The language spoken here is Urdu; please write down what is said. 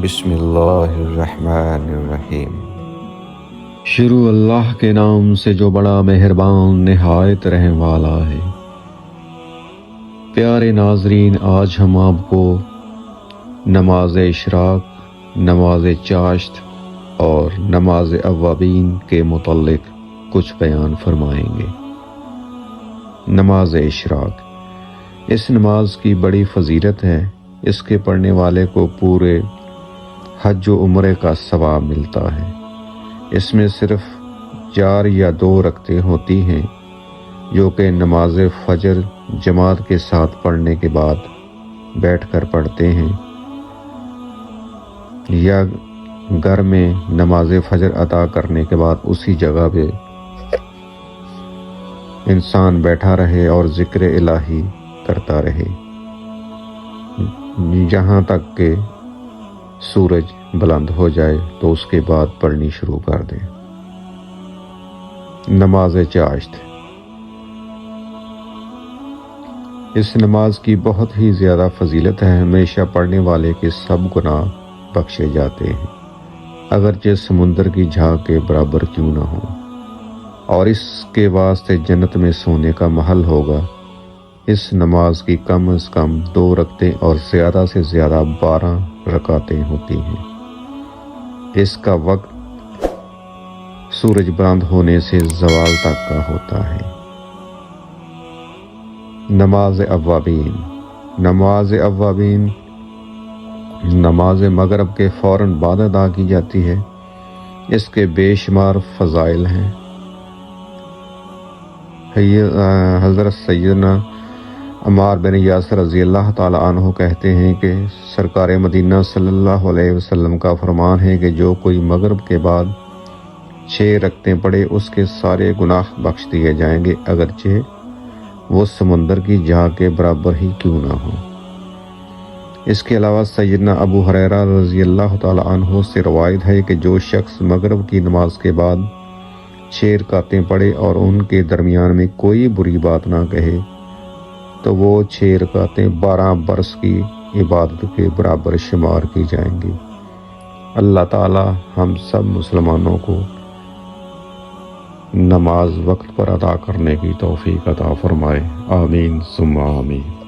بسم اللہ الرحمن الرحیم۔ شروع اللہ کے نام سے جو بڑا مہربان نہایت رحم والا ہے۔ پیارے ناظرین، آج ہم آپ کو نماز اشراق، نماز چاشت اور نماز اوابین کے متعلق کچھ بیان فرمائیں گے۔ نماز اشراق، اس نماز کی بڑی فضیلت ہے۔ اس کے پڑھنے والے کو پورے حج و عمرے کا ثواب ملتا ہے۔ اس میں صرف 4 یا 2 رکعتیں ہوتی ہیں، جو کہ نماز فجر جماعت کے ساتھ پڑھنے کے بعد بیٹھ کر پڑھتے ہیں، یا گھر میں نماز فجر ادا کرنے کے بعد اسی جگہ پہ انسان بیٹھا رہے اور ذکر الہی کرتا رہے جہاں تک کہ سورج بلند ہو جائے، تو اس کے بعد پڑھنی شروع کر دے۔ نماز چاشت، اس نماز کی بہت ہی زیادہ فضیلت ہے۔ ہمیشہ پڑھنے والے کے سب گناہ بخشے جاتے ہیں، اگرچہ سمندر کی جھاگ کے برابر کیوں نہ ہو، اور اس کے واسطے جنت میں سونے کا محل ہوگا۔ اس نماز کی کم از کم 2 رکعتیں اور زیادہ سے زیادہ 12 رکعتیں ہوتی ہیں۔ اس کا وقت سورج بلند ہونے سے زوال تک کا ہوتا ہے۔ نماز اوابین، نماز اوابین نماز مغرب کے فوراً بعد ادا کی جاتی ہے۔ اس کے بے شمار فضائل ہیں۔ حضرت سیدنا عمار بن یاسر رضی اللہ تعالیٰ عنہ کہتے ہیں کہ سرکار مدینہ صلی اللہ علیہ وسلم کا فرمان ہے کہ جو کوئی مغرب کے بعد 6 رکعتیں پڑھے، اس کے سارے گناہ بخش دیے جائیں گے، اگرچہ وہ سمندر کی جھاگ کے برابر ہی کیوں نہ ہو۔ اس کے علاوہ سیدنا ابو ہریرہ رضی اللہ تعالیٰ عنہ سے روایت ہے کہ جو شخص مغرب کی نماز کے بعد 6 رکعتیں پڑھے اور ان کے درمیان میں کوئی بری بات نہ کہے، تو وہ 6 رکعتیں 12 برس کی عبادت کے برابر شمار کی جائیں گی۔ اللہ تعالی ہم سب مسلمانوں کو نماز وقت پر ادا کرنے کی توفیق عطا فرمائے۔ آمین ثم آمین۔